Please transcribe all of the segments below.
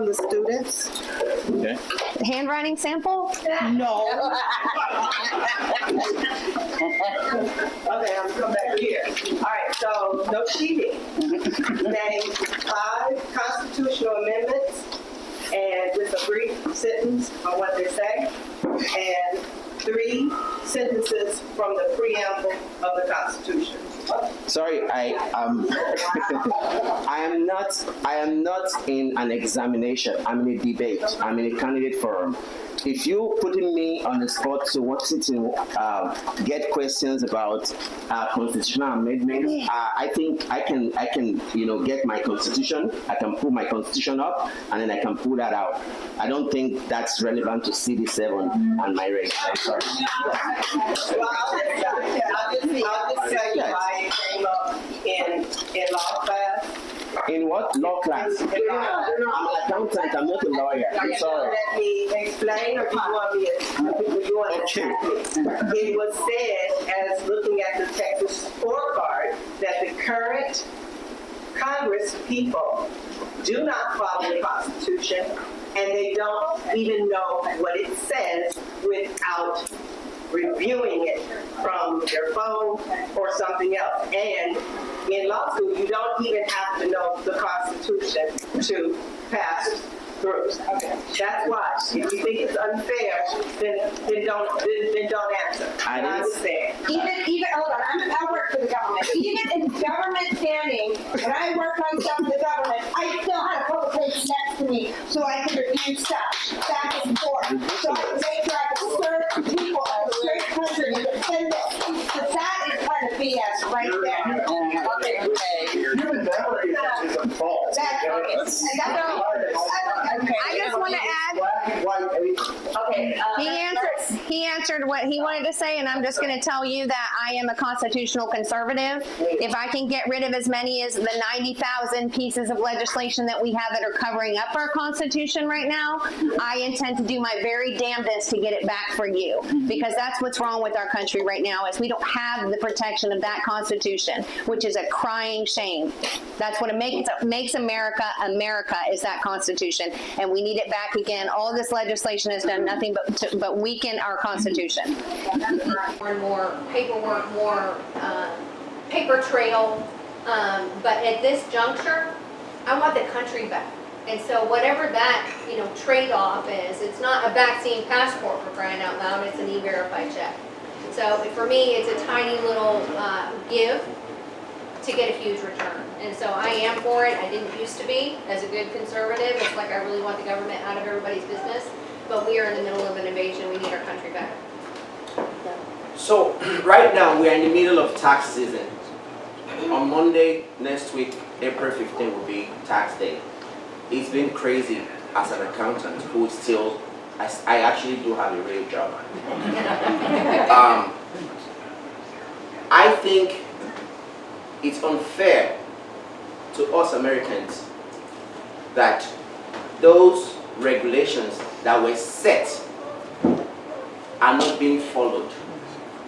from the students. Okay. Handwriting sample? No. Okay, I'm gonna come back here. All right, so no cheating. Name 5 constitutional amendments and with a brief sentence on what they say, and 3 sentences from the preamble of the Constitution. Sorry, I am not in an examination. I'm in a debate. I'm in a candidate forum. If you putting me on the spot to want to get questions about constitutional amendments, I think I can get my constitution. I can pull my constitution up and then I can pull that out. I don't think that's relevant to CD7 and my race. I'm sorry. Well, I'll just tell you why it came up in law class. In what? Law class? I'm an accountant, I'm not a lawyer. I'm sorry. Let me explain, or do you want me to attack me? It was said, as looking at the Texas scorecard, that the current Congress people do not follow the Constitution, and they don't even know what it says without reviewing it from their phone or something else. And in law school, you don't even have to know the Constitution to pass through. Okay. That's why. If you think it's unfair, then don't answer. I understand. Even hold on, I work for the government. Even in government standing, when I work on stuff for the government, I still had a couple pages next to me so I could review stuff back and forth. So I could make sure I could serve people in a straight country and defend it. So that is kind of BS right there. Human memory is a fault. I just want to add, he answered what he wanted to say, and I'm just going to tell you that I am a constitutional conservative. If I can get rid of as many as the 90,000 pieces of legislation that we have that are covering up our Constitution right now, I intend to do my very damnedest to get it back for you, because that's what's wrong with our country right now, is we don't have the protection of that Constitution, which is a crying shame. That's what makes America America, is that Constitution, and we need it back again. All of this legislation has done nothing but weaken our Constitution. More and more paperwork, more paper trail, but at this juncture, I want the country back. And so whatever that trade-off is, it's not a vaccine passport, for crying out loud, it's an e-verify check. So for me, it's a tiny little give to get a huge return. And so I am for it. I didn't used to be. As a good conservative, it's like I really want the government out of everybody's business. But we are in the middle of an invasion. We need our country back. So right now we're in the middle of tax season. On Monday next week, April 15th will be tax day. It's been crazy as an accountant who is still, I actually do have a real job. I think it's unfair to us Americans that those regulations that were set are not being followed.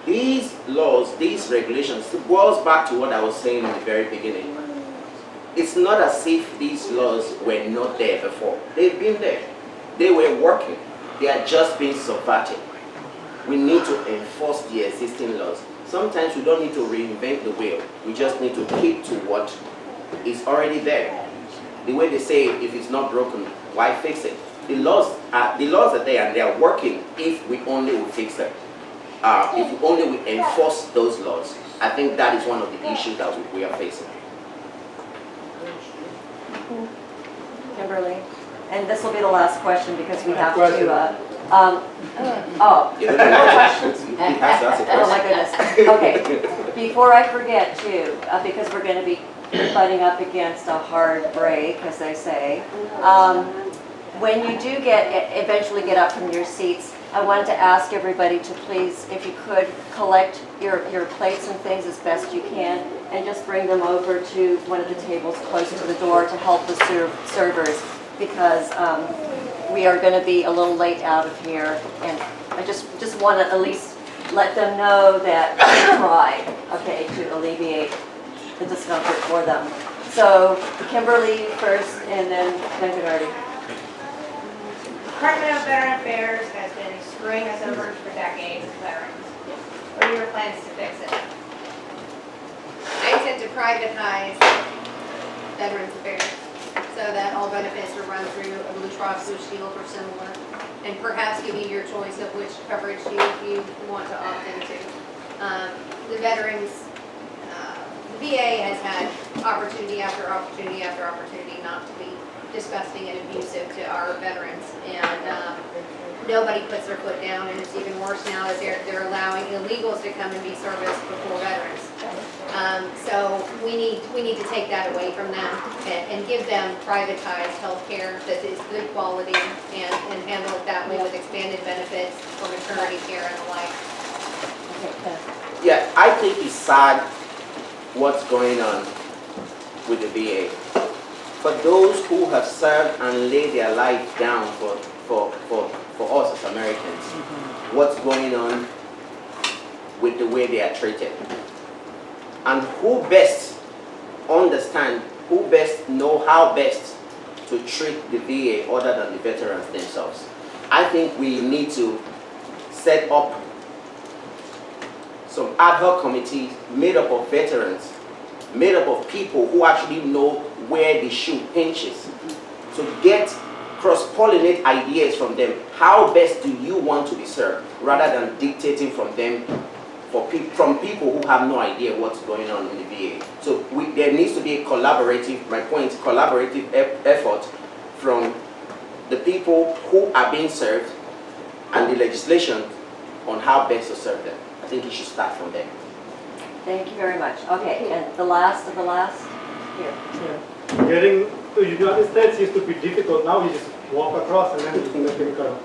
These laws, these regulations, it boils back to what I was saying in the very beginning. It's not as if these laws were not there before. They've been there. They were working. They are just being subverted. We need to enforce the existing laws. Sometimes we don't need to reinvent the wheel. We just need to keep to what is already there. The way they say, if it's not broken, why fix it? The laws are there and they are working if we only will fix them. If we only will enforce those laws. I think that is one of the issues that we are facing. Kimberly, and this will be the last question because we have to. You have more questions? Oh my goodness. Okay, before I forget too, because we're going to be butting up against a hard break, as they say. When you do eventually get up from your seats, I wanted to ask everybody to please, if you could, collect your plates and things as best you can, and just bring them over to one of the tables close to the door to help the servers, because we are going to be a little late out of here, and I just want to at least let them know that we tried, okay, to alleviate the discomfort for them. So Kimberly first, and then Bernardi. Department of Veteran Affairs has been screwing us over for decades as veterans. What are your plans to fix it? I intend to privatize Veterans Affairs so that all benefits are run through a Blue Cross Blue Shield or similar, and perhaps give you your choice of which coverage you want to opt into. The veterans, the VA has had opportunity after opportunity after opportunity not to be disgusting and abusive to our veterans, and nobody puts their foot down, and it's even worse now that they're allowing illegals to come and be serviced before veterans. So we need to take that away from them and give them privatized health care that is good quality and handle it that way with expanded benefits for maternity care and the like. Yeah, I think it's sad what's going on with the VA. For those who have served and laid their life down for us as Americans, what's going on with the way they are treated. And who best understand, who best know how best to treat the VA other than the veterans themselves. I think we need to set up some ad hoc committees made up of veterans, made up of people who actually know where the shoe pinches, to get cross-pollinate ideas from them. How best do you want to be served, rather than dictating from them, from people who have no idea what's going on in the VA. So there needs to be a collaborative, my point, collaborative effort from the people who are being served and the legislation on how best to serve them. I think it should start from there. Thank you very much. Okay, and the last of the last, here. Getting to the United States used to be difficult. Now you just walk across and then you can come.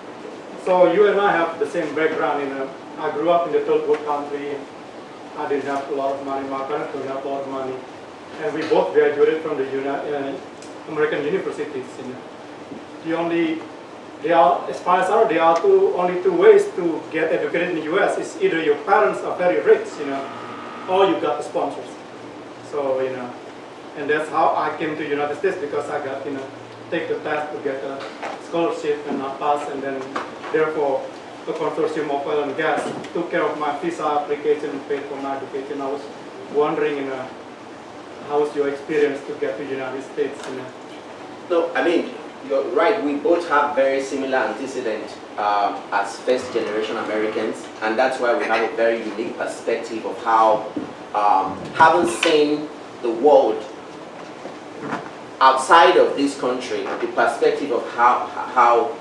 So you and I have the same background. I grew up in the third world country. I didn't have a lot of money. My parents didn't have a lot of money. And we both graduated from the American universities. As far as I know, there are only two ways to get educated in the U.S. It's either your parents are very rich, or you got the sponsors. So, and that's how I came to the United States, because I got, take the test to get a scholarship and I passed, and then therefore the consortium of oil and gas took care of my visa application and paid for my education. I was wondering, how was your experience to get to the United States? No, I mean, you're right. We both have very similar antecedents as first-generation Americans, and that's why we have a very unique perspective of how, having seen the world outside of this country, the perspective of how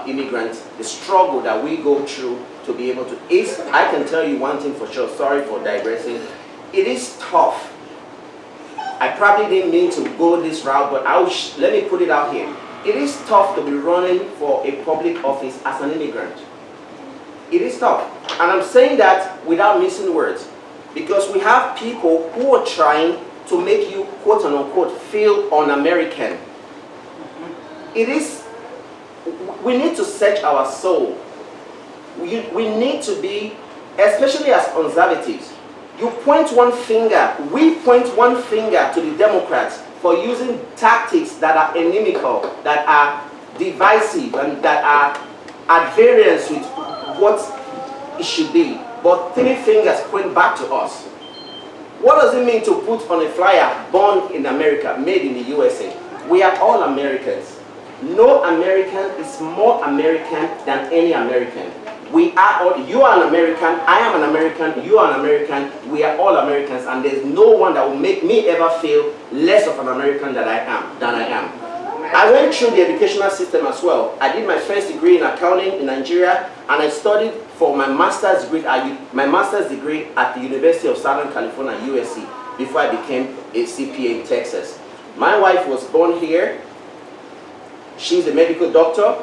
immigrants, the struggle that we go through to be able to. I can tell you one thing for sure. Sorry for digressing. It is tough. I probably didn't mean to go this route, but let me put it out here. It is tough to be running for a public office as an immigrant. It is tough. And I'm saying that without missing words, because we have people who are trying to make you, quote unquote, feel un-American. We need to search our soul. We need to be, especially as conservatives, you point one finger, we point one finger to the Democrats for using tactics that are inimical, that are divisive, and that are at variance with what it should be. But three fingers point back to us. What does it mean to put on a flyer, born in America, made in the USA? We are all Americans. No American is more American than any American. We are all, you are an American, I am an American, you are an American, we are all Americans, and there's no one that will make me ever feel less of an American than I am. I went through the educational system as well. I did my first degree in accounting in Nigeria, and I studied for my master's degree at the University of Southern California, USC, before I became a CPA in Texas. My wife was born here. She's a medical doctor,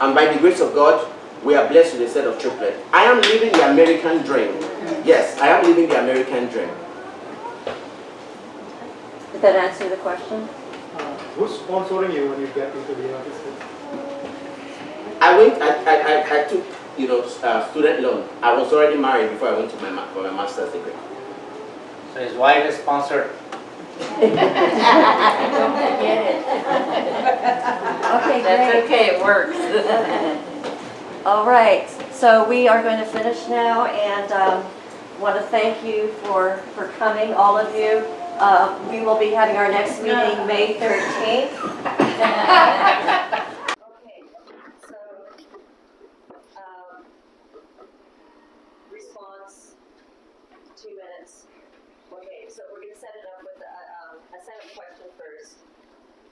and by the grace of God, we are blessed with a set of triplets. I am living the American dream. Yes, I am living the American dream. Did that answer the question? Who's sponsoring you when you get into the United States? I took, student loan. I was already married before I went to for my master's degree. So his wife is sponsored. Okay, That's great. okay, it works. All right, so we are going to finish now, and want to thank you for coming, all of you. We will be having our next meeting May 13th. Okay, so response, 2 minutes. Okay, so we're going to set it up with a Senate question first.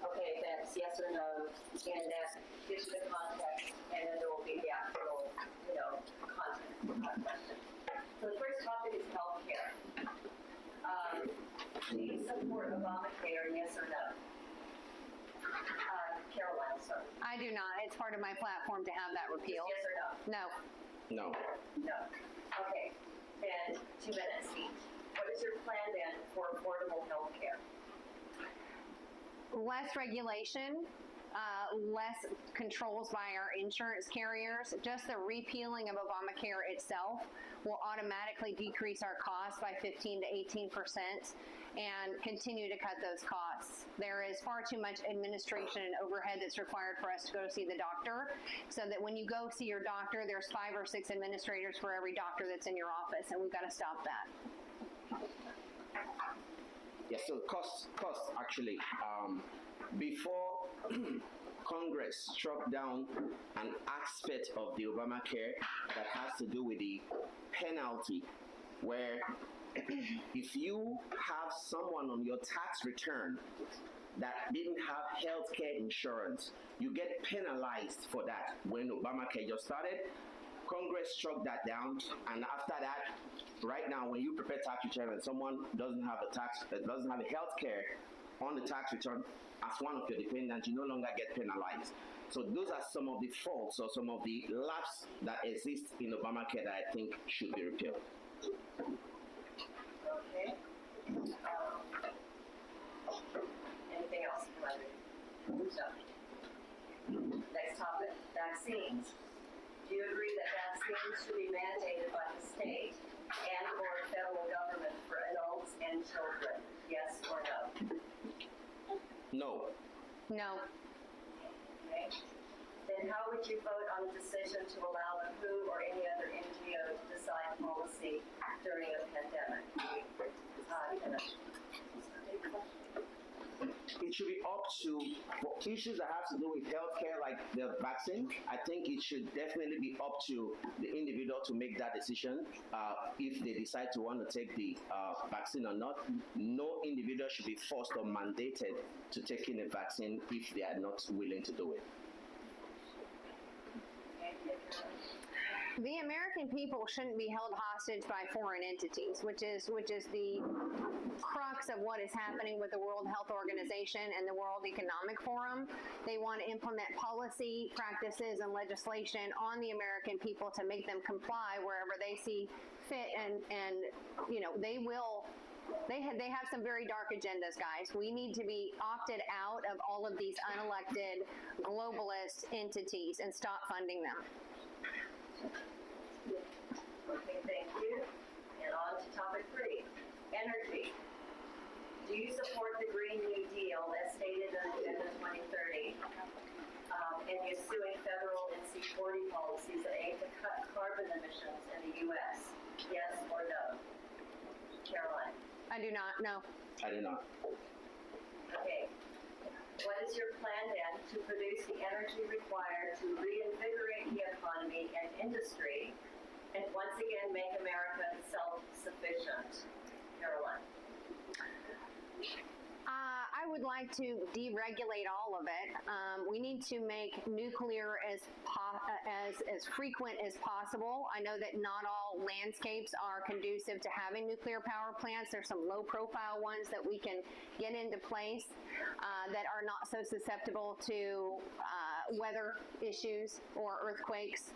Okay, that's yes or no, and that gives you the context, and then there will be the actual, content of the question. So the first topic is healthcare. Do you support Obamacare, yes or no? Caroline, sorry. I do not. It's part of my platform to have that repealed. Yes or no? No. No. No. Okay, then 2 minutes each. What is your plan then for affordable healthcare? Less regulation, less controls by our insurance carriers. Just the repealing of Obamacare itself will automatically decrease our costs by 15 to 18% and continue to cut those costs. There is far too much administration and overhead that's required for us to go see the doctor, so that when you go see your doctor, there's 5 or 6 administrators for every doctor that's in your office, and we've got to stop that. Yeah, so costs actually, before Congress struck down an aspect of the Obamacare that has to do with the penalty, where if you have someone on your tax return that didn't have health care insurance, you get penalized for that. When Obamacare just started, Congress struck that down, and after that, right now, when you prepare tax return and someone doesn't have a health care on the tax return as one of your dependents, you no longer get penalized. So those are some of the faults or some of the lapses that exist in Obamacare that I think should be repealed. Okay. Anything else? Next topic, vaccines. Do you agree that vaccines should be mandated by the state and or federal government for adults and children? Yes or no? No. No. Okay. Then how would you vote on the decision to allow the WHO or any other NGO to decide policy during a pandemic? It should be up to, for issues that have to do with healthcare, like the vaccine. I think it should definitely be up to the individual to make that decision if they decide to want to take the vaccine or not. No individual should be forced or mandated to take in a vaccine if they are not willing to do it. The American people shouldn't be held hostage by foreign entities, which is the crux of what is happening with the World Health Organization and the World Economic Forum. They want to implement policy, practices, and legislation on the American people to make them comply wherever they see fit, and they have some very dark agendas, guys. We need to be opted out of all of these unelected globalist entities and stop funding them. Okay, thank you. And on to topic 3, energy. Do you support the Green New Deal as stated in Agenda 2030? And you're suing federal and C40 policies that aim to cut carbon emissions in the U.S. Yes or no? Caroline? I do not, no. I do not. Okay. What is your plan then to produce the energy required to reinvigorate the economy and industry and once again make America self-sufficient? Caroline? I would like to deregulate all of it. We need to make nuclear as frequent as possible. I know that not all landscapes are conducive to having nuclear power plants. There's some low-profile ones that we can get into place that are not so susceptible to weather issues or earthquakes.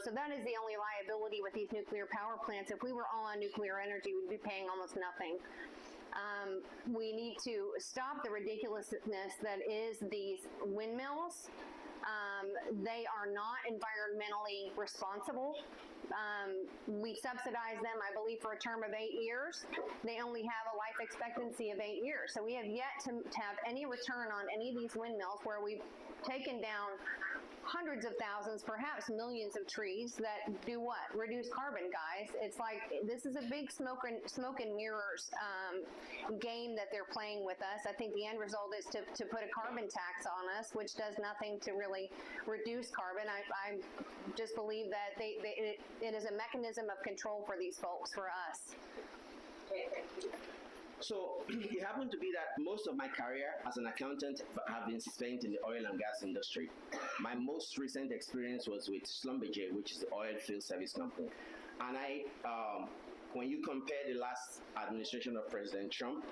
So that is the only liability with these nuclear power plants. If we were all on nuclear energy, we'd be paying almost nothing. We need to stop the ridiculousness that is these windmills They are not environmentally responsible. We subsidize them, I believe, for a term of 8 years. They only have a life expectancy of 8 years. So we have yet to have any return on any of these windmills where we've taken down hundreds of thousands, perhaps millions of trees that do what? Reduce carbon, guys. It's like, this is a big smoke and mirrors game that they're playing with us. I think the end result is to put a carbon tax on us, which does nothing to really reduce carbon. I just believe that it is a mechanism of control for these folks, for us. Okay, thank you. So it happened to be that most of my career as an accountant have been spent in the oil and gas industry. My most recent experience was with Schlumberger, which is the oil field service company. And when you compare the last administration of President Trump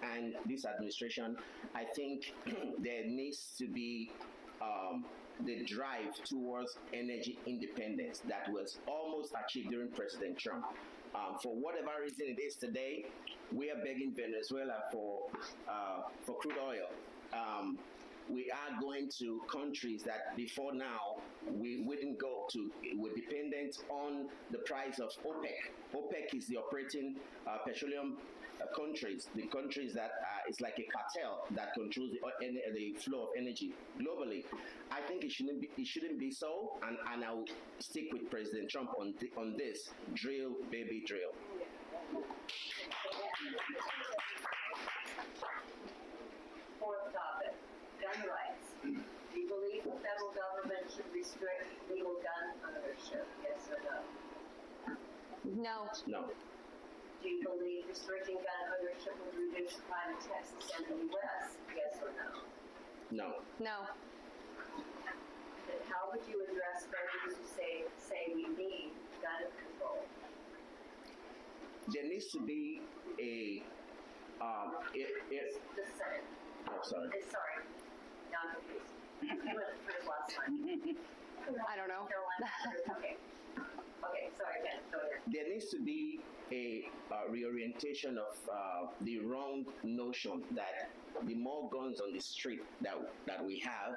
and this administration, I think there needs to be the drive towards energy independence that was almost achieved during President Trump. For whatever reason it is today, we are begging Venezuela for crude oil. We are going to countries that before now we wouldn't go to. We're dependent on the price of OPEC. OPEC is the operating petroleum countries, the countries that it's like a cartel that controls the flow of energy globally. I think it shouldn't be so, and I'll stick with President Trump on this. Drill, baby, drill. Fourth topic. Gun rights. Do you believe the federal government should restrict legal gun ownership? Yes or no? No. No. Do you believe restricting gun ownership would reduce crime in Texas and the U.S.? Yes or no? No. No. Then how would you address those who say we need gun control? There needs to be a The Senate. Oh, sorry. Sorry. Now I'm confused. You went first last time. I don't know. Carolina. Okay, sorry, Ben, go ahead. There needs to be a reorientation of the wrong notion that the more guns on the street that we have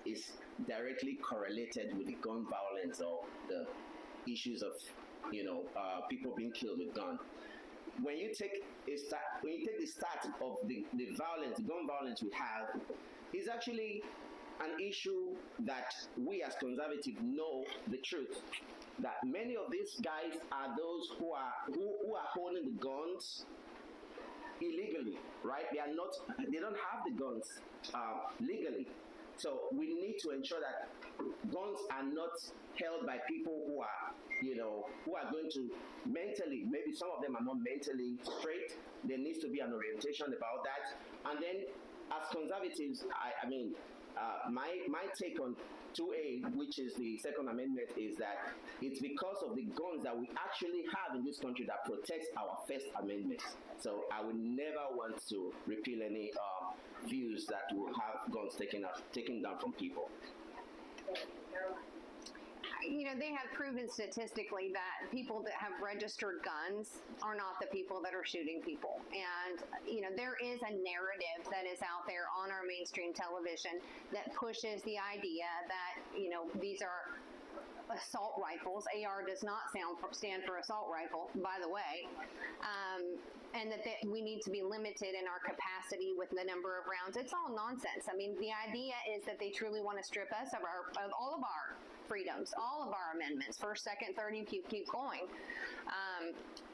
is directly correlated with the gun violence or the issues of people being killed with guns. When you take the start of the violence, the gun violence we have, is actually an issue that we as conservatives know the truth. That many of these guys are those who are holding the guns illegally, right? They don't have the guns legally. So we need to ensure that guns are not held by people who are going to mentally, maybe some of them are not mentally straight. There needs to be an orientation about that. And then as conservatives, my take on 2A, which is the Second Amendment, is that it's because of the guns that we actually have in this country that protects our First Amendment. So I would never want to repeal any views that will have guns taken down from people. They have proven statistically that people that have registered guns are not the people that are shooting people. And, there is a narrative that is out there on our mainstream television that pushes the idea that, these are assault rifles. AR does not stand for assault rifle, by the way, and that we need to be limited in our capacity with the number of rounds. It's all nonsense. I mean, the idea is that they truly want to strip us of all of our freedoms, all of our amendments, first, second, third, and keep going.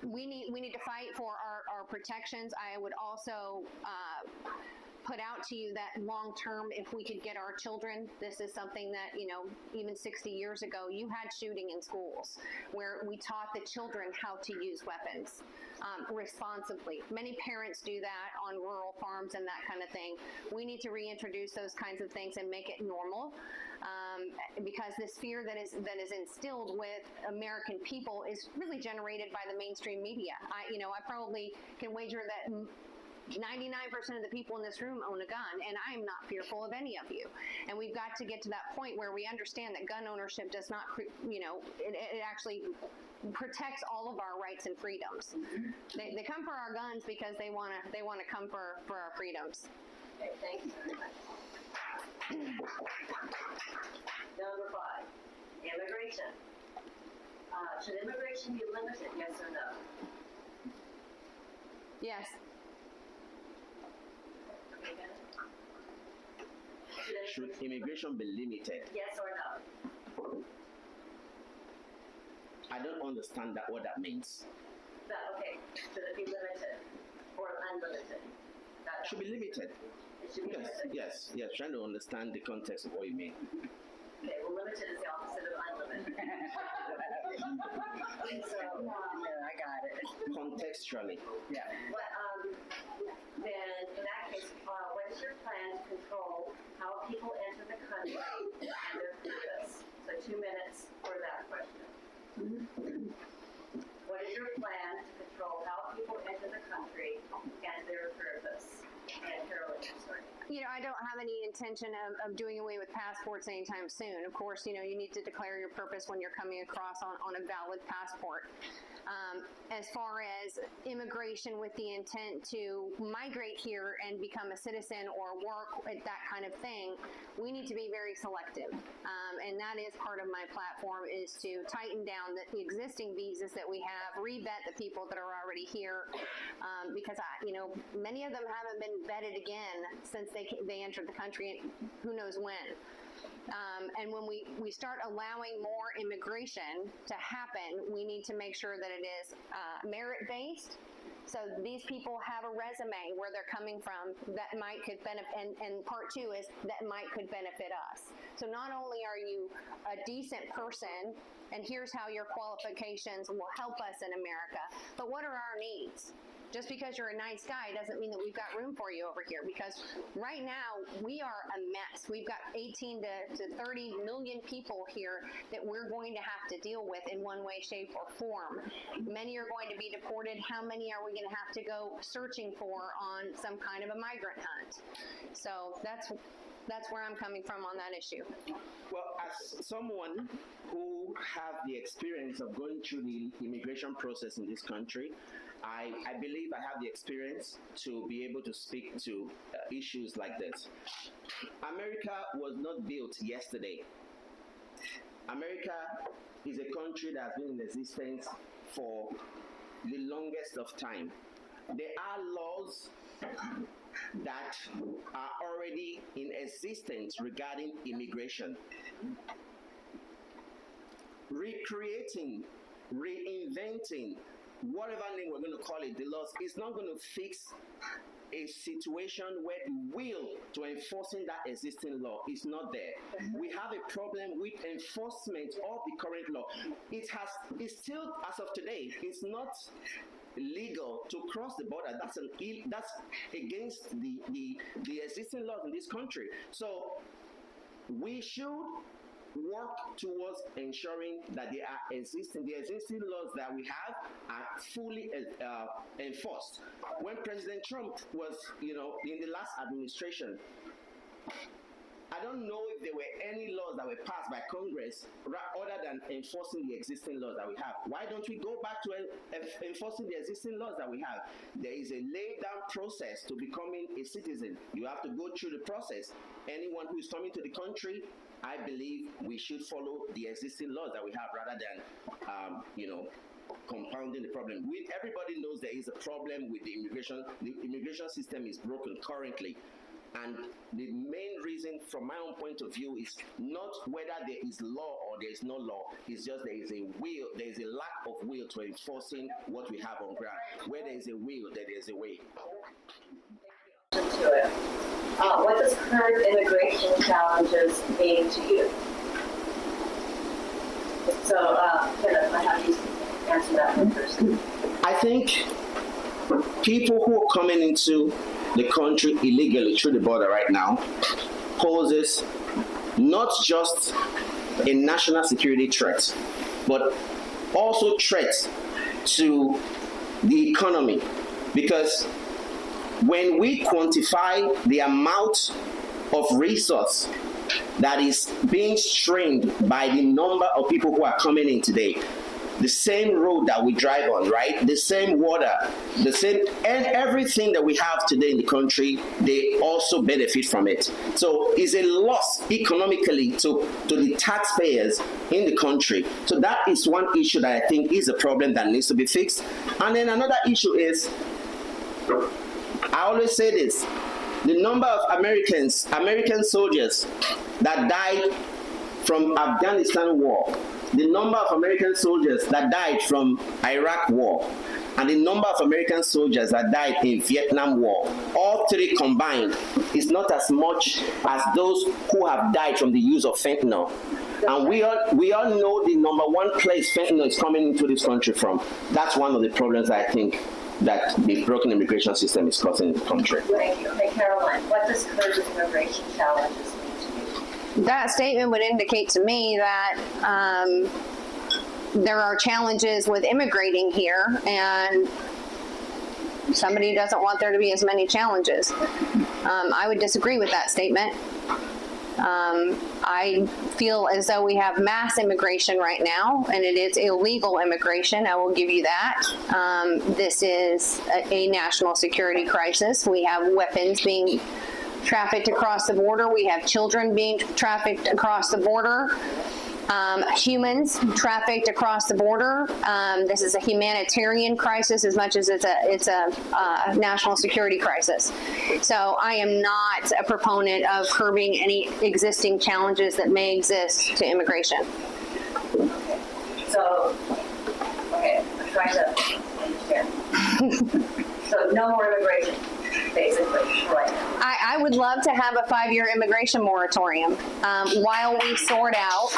We need to fight for our protections. I would also put out to you that long term, if we could get our children, this is something that, even 60 years ago, you had shooting in schools where we taught the children how to use weapons responsibly. Many parents do that on rural farms and that kind of thing. We need to reintroduce those kinds of things and make it normal, because this fear that is instilled with American people is really generated by the mainstream media. I probably can wager that 99% of the people in this room own a gun, and I am not fearful of any of you. And we've got to get to that point where we understand that gun ownership does not, it actually protects all of our rights and freedoms. They come for our guns because they want to come for our freedoms. Okay, thank you very much. Number 5, immigration. Should immigration be limited, yes or no? Yes. Okay, Kane? Should immigration be limited? Yes or no? I don't understand that what that means. Okay, should it be limited or unlimited? Should be limited. It should be limited. Yes. Trying to understand the context of what you mean. Okay, well, limited is the opposite of unlimited. So, I got it. Contextually. Yeah. then in that case, what is your plan to control how people enter the country and their purpose? So 2 minutes for that question. What is your plan to control how people enter the country and their purpose? And Carolyn, sorry. You know, I don't have any intention of doing away with passports anytime soon. Of course, you know, you need to declare your purpose when you're coming across on a valid passport. As far as immigration with the intent to migrate here and become a citizen or work at that kind of thing, we need to be very selective. And that is part of my platform, is to tighten down the existing visas that we have, re-vet the people that are already here, because many of them haven't been vetted again since they entered the country, who knows when. And when we start allowing more immigration to happen, we need to make sure that it is merit-based. So these people have a resume where they're coming from that could benefit, and part 2 is that could benefit us. So not only are you a decent person, and here's how your qualifications will help us in America, but what are our needs? Just because you're a nice guy doesn't mean that we've got room for you over here, because right now we are a mess. We've got 18 to 30 million people here that we're going to have to deal with in one way, shape, or form. Many are going to be deported. How many are we going to have to go searching for on some kind of a migrant hunt? So that's where I'm coming from on that issue. Well, as someone who have the experience of going through the immigration process in this country, I believe I have the experience to be able to speak to issues like this. America was not built yesterday. America is a country that has been in existence for the longest of time. There are laws that are already in existence regarding immigration. Recreating, reinventing, whatever name we're going to call it, the laws, is not going to fix a situation where the will to enforcing that existing law is not there. We have a problem with enforcement of the current law. It's still, as of today, it's not legal to cross the border. That's against the existing laws in this country. So we should work towards ensuring that the existing laws that we have are fully enforced. When President Trump was, in the last administration, I don't know if there were any laws that were passed by Congress other than enforcing the existing laws that we have. Why don't we go back to enforcing the existing laws that we have? There is a laid down process to becoming a citizen. You have to go through the process. Anyone who is coming to the country, I believe we should follow the existing laws that we have rather than, compounding the problem. Everybody knows there is a problem with the immigration. The immigration system is broken currently. And the main reason, from my own point of view, is not whether there is law or there is no law. It's just there is a lack of will to enforcing what we have on ground. Where there is a will, there is a way. What does current immigration challenges mean to you? So, Kenneth, I have you answer that one first. I think people who are coming into the country illegally through the border right now poses not just a national security threat, but also threats to the economy. Because when we quantify the amount of resource that is being strained by the number of people who are coming in today, the same road that we drive on, right? The same water, the same, and everything that we have today in the country, they also benefit from it. So it's a loss economically to the taxpayers in the country. So that is one issue that I think is a problem that needs to be fixed. And then another issue is, I always say this, the number of American soldiers that died from Afghanistan war, the number of American soldiers that died from Iraq war, and the number of American soldiers that died in Vietnam war, all three combined is not as much as those who have died from the use of fentanyl. And we all know the number one place fentanyl is coming into this country from. That's one of the problems I think that the broken immigration system is causing in the country. Thank you. Hey, Caroline, what does current immigration challenges mean to you? That statement would indicate to me that there are challenges with immigrating here, and somebody doesn't want there to be as many challenges. I would disagree with that statement. I feel as though we have mass immigration right now, and it is illegal immigration. I will give you that. This is a national security crisis. We have weapons being trafficked across the border. We have children being trafficked across the border. Humans trafficked across the border. This is a humanitarian crisis as much as it's a national security crisis. So I am not a proponent of curbing any existing challenges that may exist to immigration. So, okay, I'm trying to understand. So no more immigration, basically, right now. I would love to have a 5-year immigration moratorium while we sort out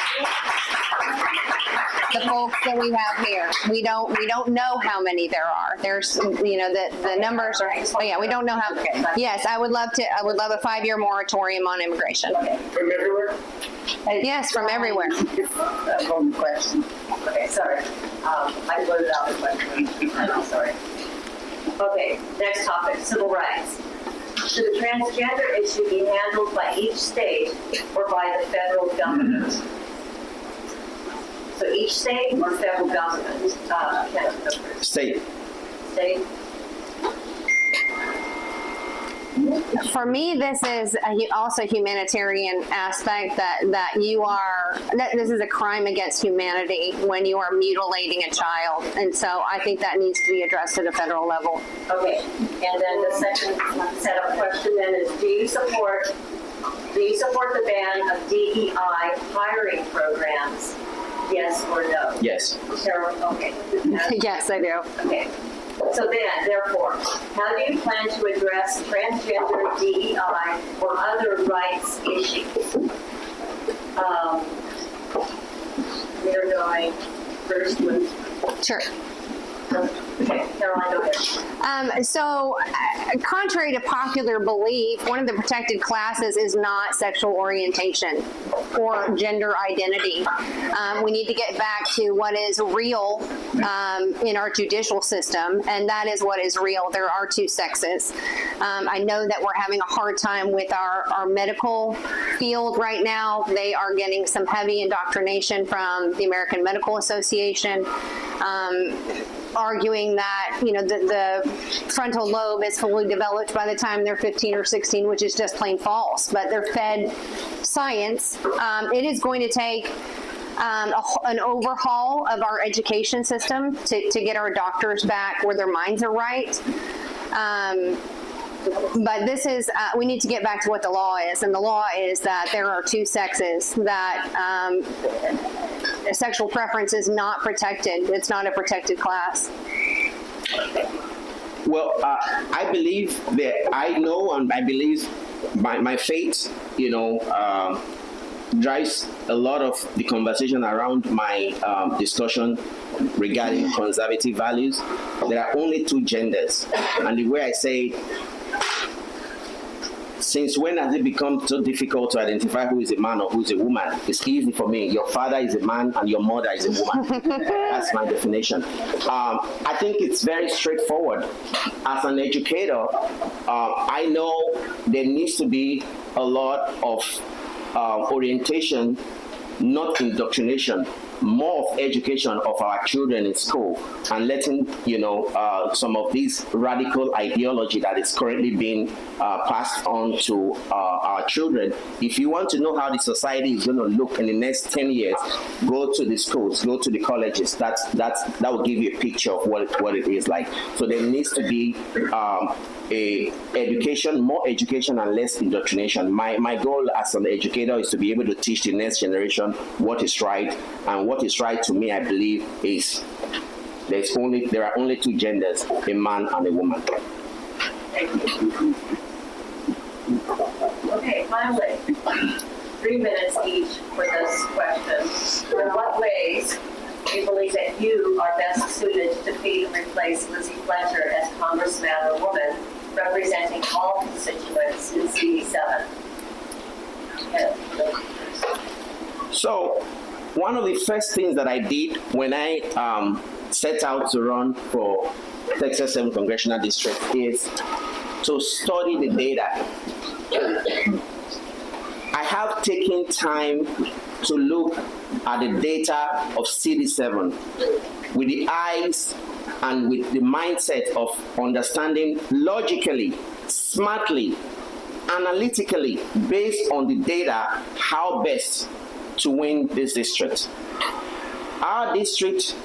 the folks that we have here. We don't know how many there are. There's, the numbers are, oh yeah, we don't know how. Yes, I would love a 5-year moratorium on immigration. From everywhere? Yes, from everywhere. Home question. Okay, sorry. I voted out the question. I'm sorry. Okay, next topic, civil rights. Should the transgender issue be handled by each state or by the federal government? So each state or federal government? State. State. For me, this is also a humanitarian aspect that this is a crime against humanity when you are mutilating a child. And so I think that needs to be addressed at a federal level. Okay, and then the second set of question then is, do you support the ban of DEI hiring programs? Yes or no? Yes. Sarah, okay. Yes, I do. Okay. So then, therefore, how do you plan to address transgender DEI or other rights issues? We're going first with... Sure. Okay, Caroline, go ahead. So, contrary to popular belief, one of the protected classes is not sexual orientation or gender identity. We need to get back to what is real in our judicial system, and that is what is real. There are two sexes. I know that we're having a hard time with our medical field right now. They are getting some heavy indoctrination from the American Medical Association. Arguing that, the frontal lobe is fully developed by the time they're 15 or 16, which is just plain false. But they're fed science. It is going to take an overhaul of our education system to get our doctors back where their minds are right. But this is, we need to get back to what the law is. And the law is that there are two sexes, that sexual preference is not protected. It's not a protected class. Well, I believe that I know, and I believe my faith, drives a lot of the conversation around my discussion regarding conservative values. There are only two genders. And the way I say, since when has it become so difficult to identify who is a man or who is a woman? It's easy for me. Your father is a man and your mother is a woman. That's my definition. I think it's very straightforward. As an educator, I know there needs to be a lot of orientation, not indoctrination, more of education of our children in school and letting, some of this radical ideology that is currently being passed on to our children. If you want to know how the society is going to look in the next 10 years, go to the schools, go to the colleges. That will give you a picture of what it is like. So there needs to be more education and less indoctrination. My goal as an educator is to be able to teach the next generation what is right, and what is right to me, I believe, is there are only two genders, a man and a woman. Okay, finally, 3 minutes each for this question. In what ways do you believe that you are best suited to defeat and replace Lizzie Fletcher as congressman or woman representing all constituents in CD7? So, one of the first things that I did when I set out to run for Texas 7th Congressional District is to study the data. I have taken time to look at the data of CD7 with the eyes and with the mindset of understanding logically, smartly, analytically, based on the data, how best to win this district. Our district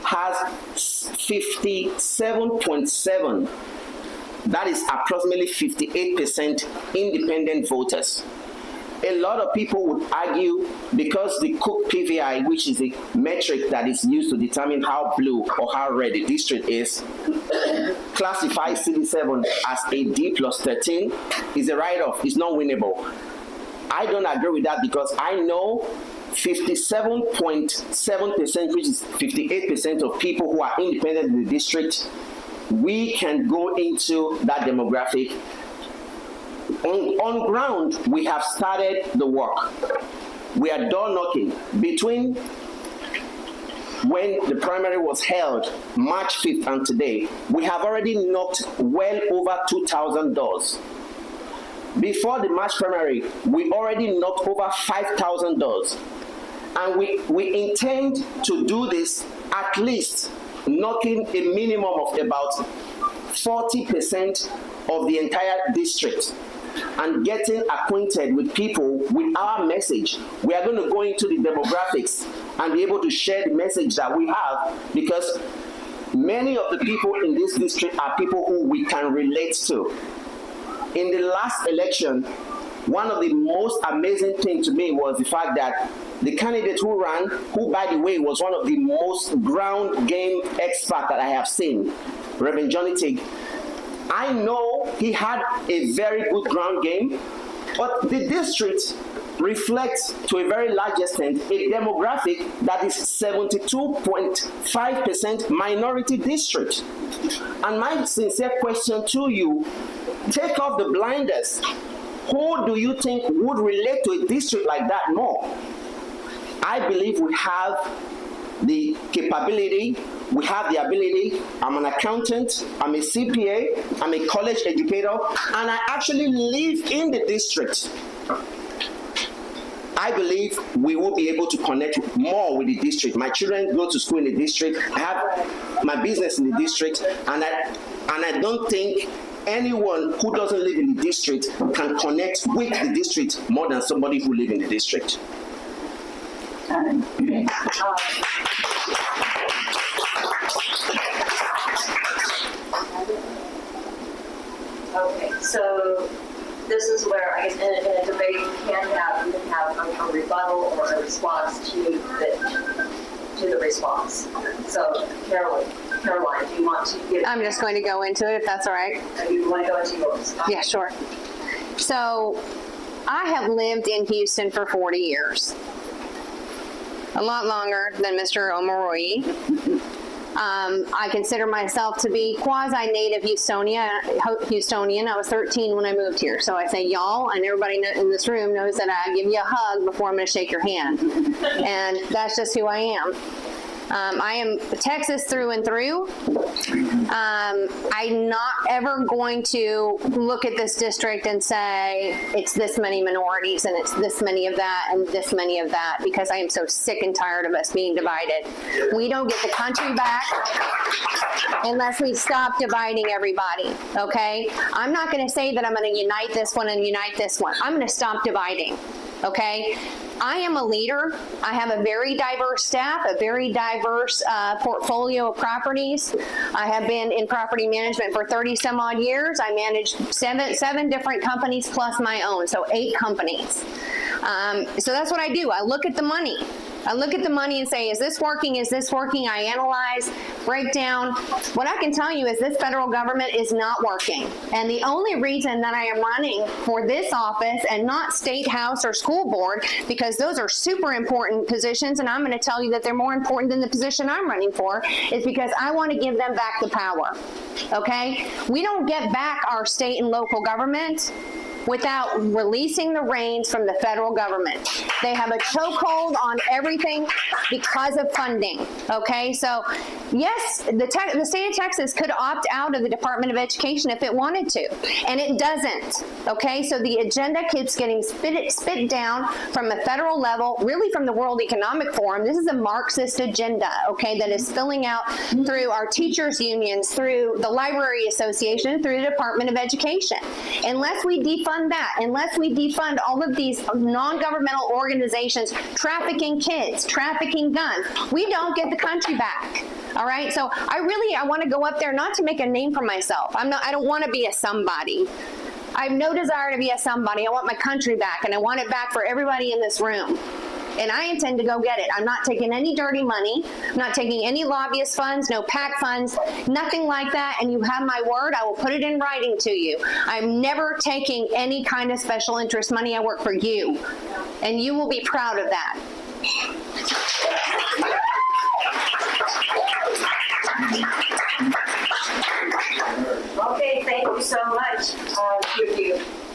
has 57.7. That is approximately 58% independent voters. A lot of people would argue because the Cook PVI, which is a metric that is used to determine how blue or how red the district is, classifies CD7 as a D plus 13, is a write-off, it's not winnable. I don't agree with that because I know 57.7%, which is 58% of people who are independent in the district, we can go into that demographic. On ground, we have started the work. We are door knocking. Between when the primary was held, March 5th and today, we have already knocked well over 2,000 doors. Before the March primary, we already knocked over 5,000 doors. And we intend to do this at least knocking a minimum of about 40% of the entire district and getting acquainted with people with our message. We are going to go into the demographics and be able to share the message that we have, because many of the people in this district are people who we can relate to. In the last election, one of the most amazing things to me was the fact that the candidate who ran, who by the way was one of the most ground game experts that I have seen, Reverend Johnny Tig, I know he had a very good ground game, but the district reflects to a very large extent a demographic that is 72.5% minority district. And my sincere question to you, take off the blinders. Who do you think would relate to a district like that more? I believe we have the capability, we have the ability. I'm an accountant, I'm a CPA, I'm a college educator, and I actually live in the district. I believe we will be able to connect more with the district. My children go to school in the district, I have my business in the district, and I don't think anyone who doesn't live in the district can connect with the district more than somebody who lives in the district. Okay, so this is where I guess in a debate you can have a rebuttal or a response to the response. So Caroline, do you want to give? I'm just going to go into it if that's all right. You want to go into yours? Yeah, sure. So I have lived in Houston for 40 years. A lot longer than Mr. Omaroi. I consider myself to be quasi-native Houstonian. I was 13 when I moved here. So I say y'all, and everybody in this room knows that I give you a hug before I'm going to shake your hand. And that's just who I am. I am Texas through and through. I'm not ever going to look at this district and say it's this many minorities and it's this many of that and this many of that, because I am so sick and tired of us being divided. We don't get the country back unless we stop dividing everybody, okay? I'm not going to say that I'm going to unite this one and unite this one. I'm going to stop dividing, okay? I am a leader. I have a very diverse staff, a very diverse portfolio of properties. I have been in property management for 30 some odd years. I manage seven different companies plus my own, so 8 companies. So that's what I do. I look at the money. I look at the money and say, is this working? Is this working? I analyze, break down. What I can tell you is this federal government is not working. And the only reason that I am running for this office and not state house or school board, because those are super important positions, and I'm going to tell you that they're more important than the position I'm running for, is because I want to give them back the power. Okay? We don't get back our state and local government without releasing the reins from the federal government. They have a chokehold on everything because of funding, okay? So, yes, the state of Texas could opt out of the Department of Education if it wanted to, and it doesn't, okay? So the agenda keeps getting spit down from a federal level, really from the World Economic Forum. This is a Marxist agenda, okay, that is spilling out through our teachers' unions, through the Library Association, through the Department of Education. Unless we defund that, unless we defund all of these non-governmental organizations trafficking kids, trafficking guns, we don't get the country back. All right, so I want to go up there not to make a name for myself. I don't want to be a somebody. I have no desire to be a somebody. I want my country back, and I want it back for everybody in this room. And I intend to go get it. I'm not taking any dirty money. I'm not taking any lobbyist funds, no PAC funds, nothing like that. And you have my word. I will put it in writing to you. I'm never taking any kind of special interest money. I work for you. And you will be proud of that. Okay, thank you so much.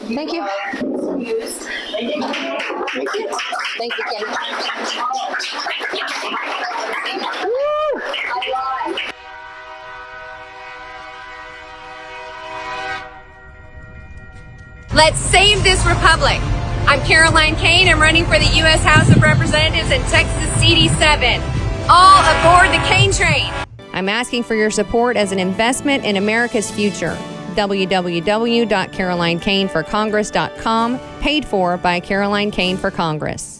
Thank you. Excused. Thank you. Thank you. Thank you, Kane. Let's save this republic. I'm Caroline Kane. I'm running for the U.S. House of Representatives in Texas CD7. All aboard the Kane train. I'm asking for your support as an investment in America's future. www.carolinekaneforcongress.com, paid for by Caroline Kane for Congress.